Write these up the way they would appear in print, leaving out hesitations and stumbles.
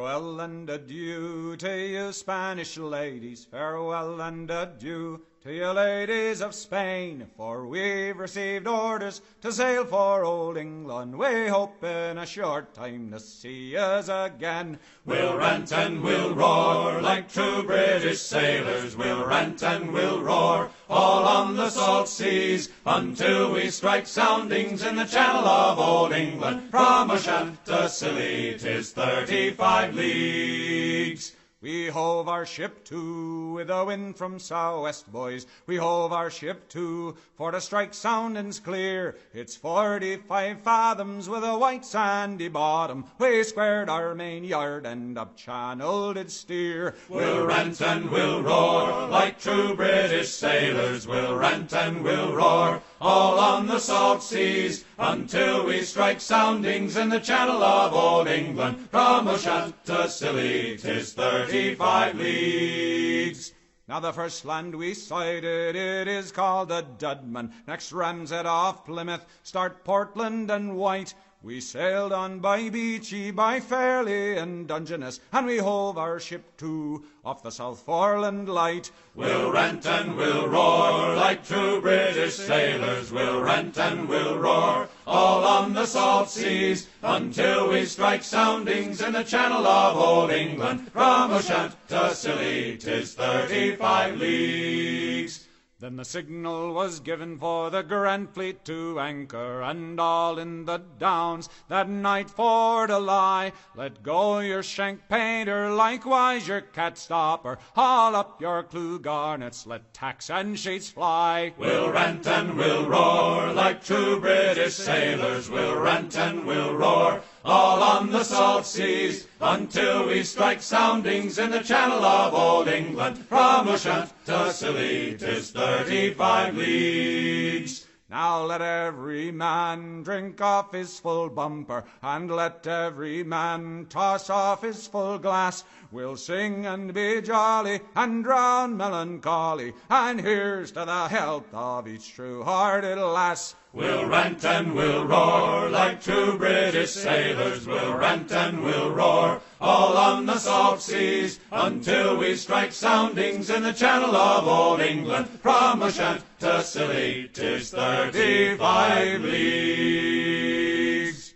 Farewell and adieu to you Spanish ladies, farewell and adieu to you ladies of Spain, for we've received orders to sail for old England. We hope in a short time to see us again. We'll rant and we'll roar like true British sailors. We'll rant and we'll roar all on the salt seas until we strike soundings in the channel of old England. From Ushant to Scilly 'tis 35 leagues. We hove our ship to with a wind from sou'west, boys. We hove our ship to for to strike soundings clear. It's 45 fathoms with a white sandy bottom. We squared our main yard and up channel did steer. We'll rant and we'll roar like true British sailors. We'll rant and we'll roar all on the salt seas until we strike soundings in the channel of old England. From Ushant to Scilly 'tis 35 leagues. Now the first land we sighted, it is called the Dudman. Next Ramshead off Plymouth, start Portland and White. We sailed on by Beachy, by Fairley and Dungeness, and we hove our ship to off the South Foreland Light. We'll rant and we'll roar like true British sailors. We'll rant and we'll roar all on the salt seas until we strike soundings in the channel of old England. From Ushant to Scilly 'tis 35 leagues. Then the signal was given for the Grand Fleet to anchor, and all in the Downs that night for to lie. Let go your shank painter, likewise your cat stopper, haul up your clew garnets, let tacks and sheets fly. We'll rant and we'll roar like true British sailors. We'll rant and we'll roar all on the salt seas until we strike soundings in the channel of old England. From Ushant to Scilly 'tis 35 leagues. Now let every man drink off his full bumper, and let every man toss off his full glass. We'll sing and be jolly and drown melancholy, and here's to the health of each true-hearted lass. We'll rant and we'll roar like true British sailors. We'll rant and we'll roar all on the salt seas until we strike soundings in the channel of old England. From Ushant to Scilly 'tis 35 leagues.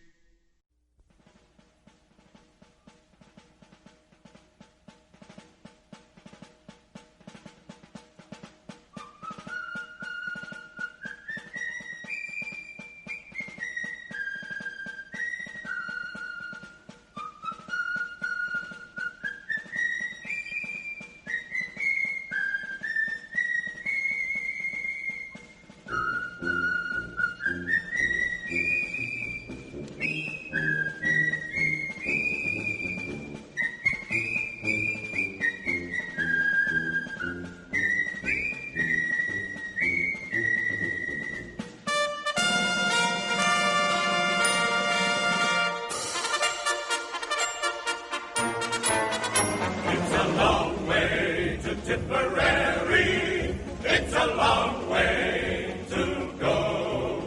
Tipperary, it's a long way to go.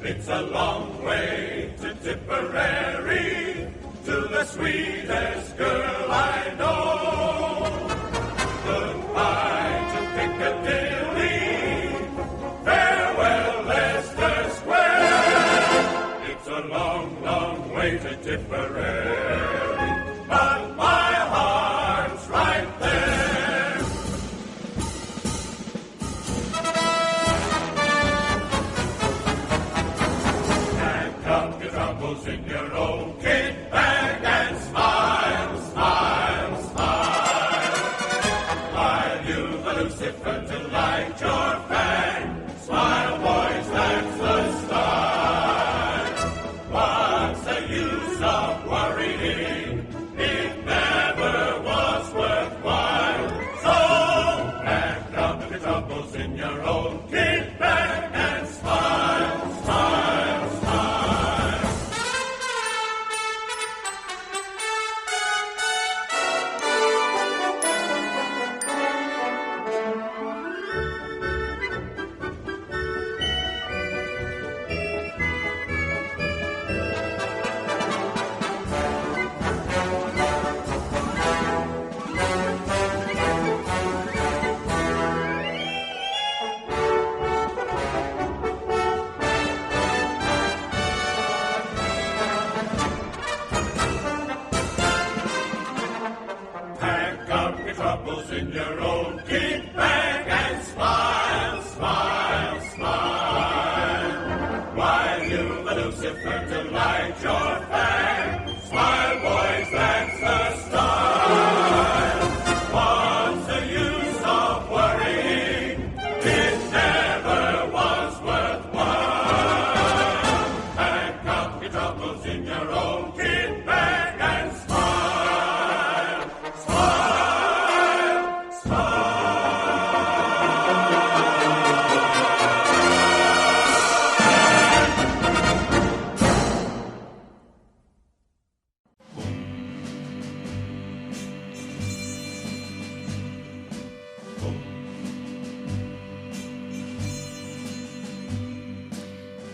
It's a long way to Tipperary, to the sweetest girl I know. Goodbye to Piccadilly, farewell Leicester Square. It's a long, long way to Tipperary, but my heart's right there. In your old kit bag and smile, smile.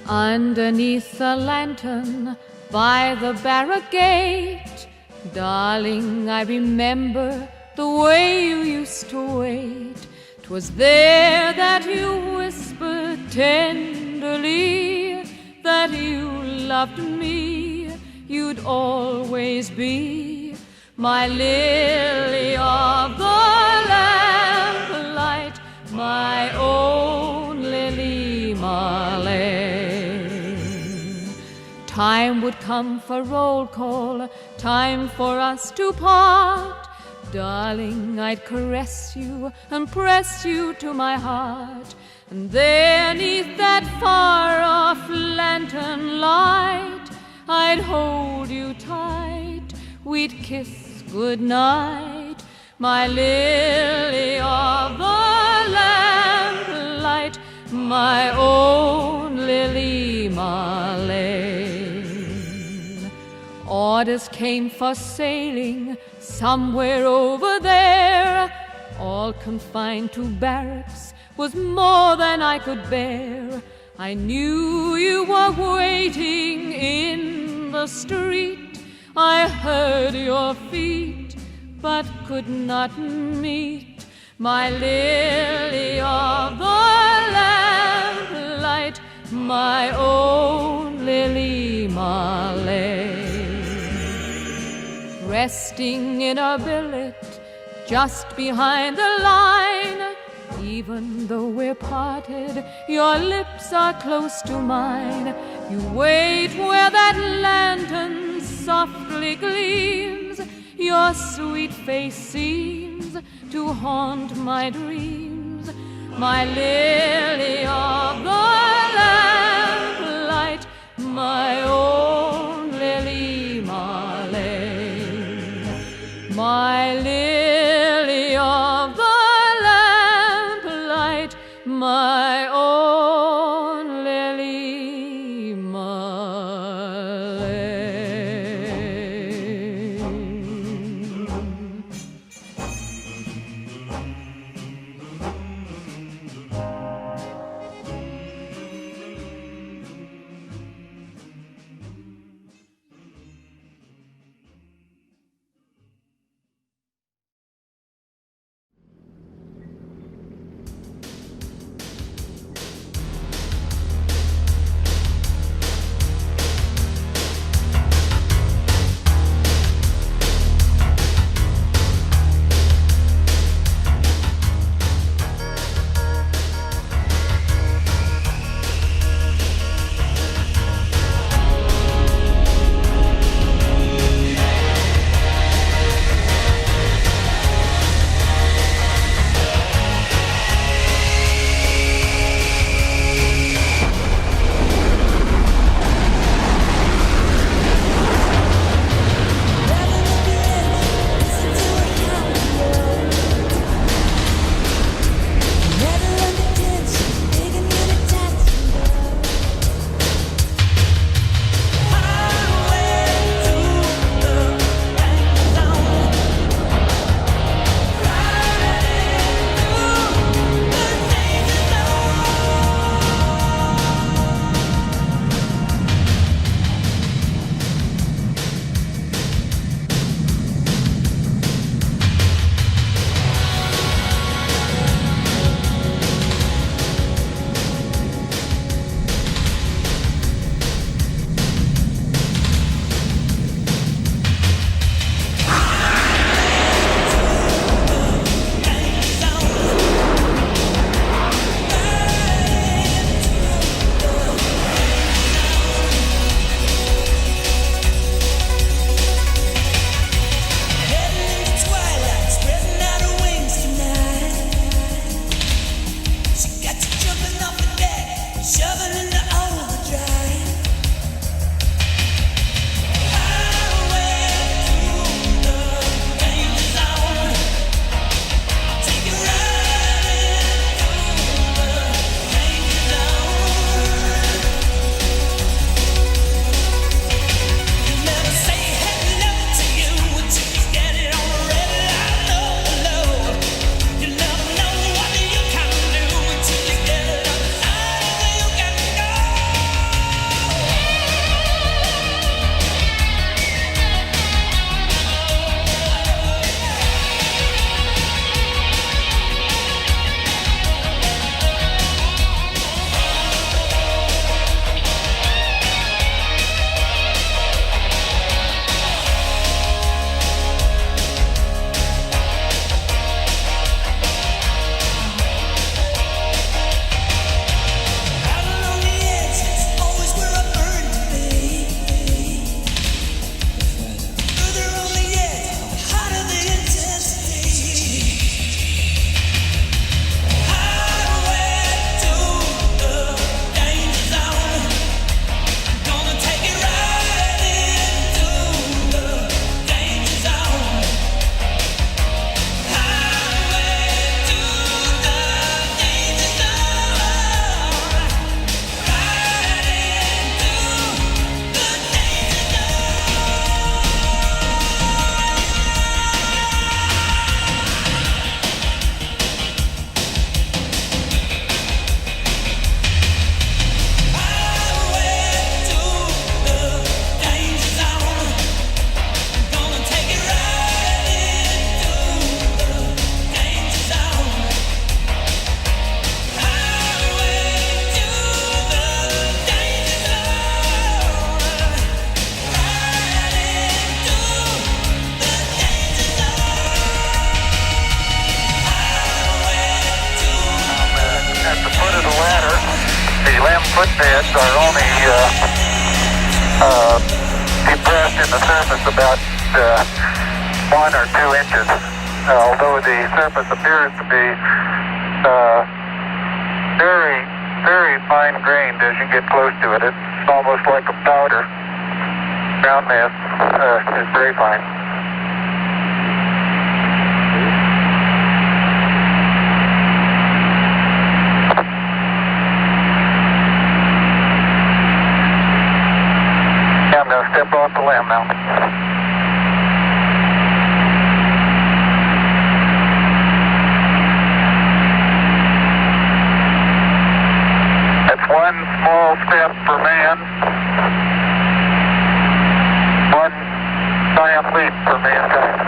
Underneath the lantern by the barrack gate, darling, I remember the way you used to wait. 'Twas there that you whispered tenderly that you loved me, you'd always be my lily of the lamplight, my own Lily Marlene. Time would come for roll call, time for us to part. Darling, I'd caress you and press you to my heart, and there 'neath that far-off lantern light, I'd hold you tight, we'd kiss goodnight, my lily of the lamplight, my own Lily Marlene. Orders came for sailing somewhere over there, all confined to barracks was more than I could bear. I knew you were waiting in the street, I heard your feet but could not meet, my lily of the lamplight, my own Lily Marlene. Resting in a billet just behind the line, even though we're parted, your lips are close to mine. You wait where that lantern softly gleams, your sweet face seems to haunt my dreams, my lily of the lamplight, my own Lily Marlene, my lily of the lamplight, my own Lily Marlene. footbeds are only depressed in the surface about 1 or 2 inches, although the surface appears to be very, very fine-grained as you get close to it. It's almost like a powder. Ground mass is very fine. I'm going to step off the limb now. That's one small step for man, one giant leap for mankind.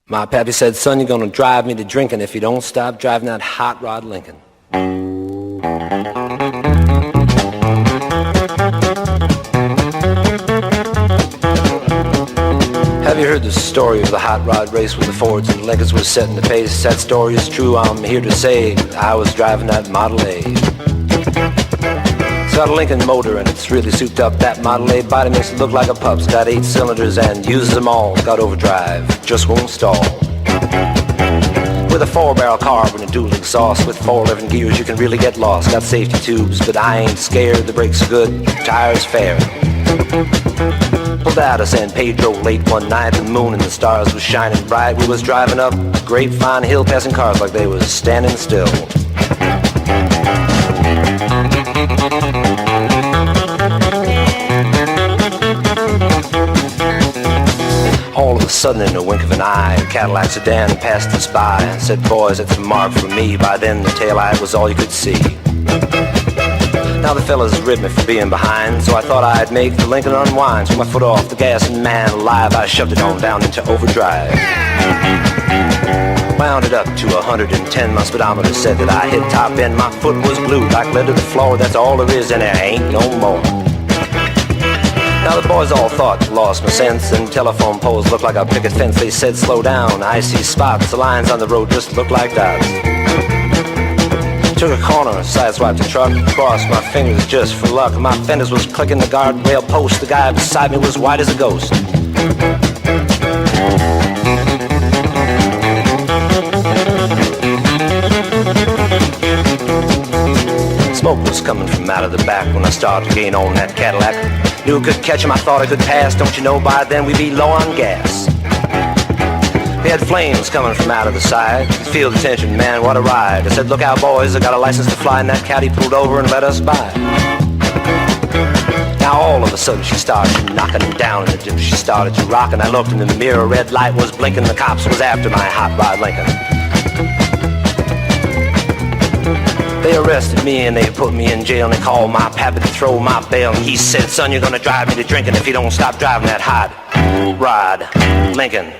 My pappy said, son, you're gonna drive me to drinking if you don't stop driving that hot rod Lincoln. Have you heard the story of the hot rod race where the Fords and Lincolns were setting the pace? That story is true, I'm here to say I was driving that Model A. It's got a Lincoln motor and it's really souped up. That Model A body makes it look like a pup's. Got 8 cylinders and uses them all. Got overdrive, just won't stall. With a 4-barrel carb and a dual exhaust, with 4 11 gears you can really get lost. Got safety tubes, but I ain't scared. The brakes are good, tires fair. Pulled out of San Pedro late one night. The moon and the stars was shining bright. We was driving up Grapevine Hill, passing cars like they was standing still. All of a sudden, in a wink of an eye, a Cadillac sedan passed us by and said, boys, it's a mark for me. By then, the taillight was all you could see. Now the fellas ribbed me for being behind, so I thought I'd make the Lincoln unwind. Took my foot off the gas and man alive, I shoved it on down into overdrive. Wound it up to 110, my speedometer said that I hit top end. My foot was glued like lead to the floor, that's all there is and there ain't no more. Now the boys all thought lost my sense, and telephone poles looked like a picket fence. They said slow down, I see spots, the lines on the road just look like dots. Took a corner, sideswiped the truck, crossed my fingers just for luck. My fenders was clicking the guardrail post, the guy beside me was white as a ghost. Smoke was coming from out of the back when I started to gain on that Cadillac. Knew I could catch him, I thought I could pass. Don't you know by then we'd be low on gas. We had flames coming from out of the side. Feel the tension, man, what a ride. I said, look out boys, I got a license to fly. And that caddy pulled over and let us by. Now all of a sudden she started knocking down in the dip. She started to rock, and I looked in the mirror. Red light was blinking. The cops was after my hot rod Lincoln. They arrested me and they put me in jail, and they called my pappy to throw my bail. And he said, son, you're gonna drive me to drinking if you don't stop driving that hot rod Lincoln.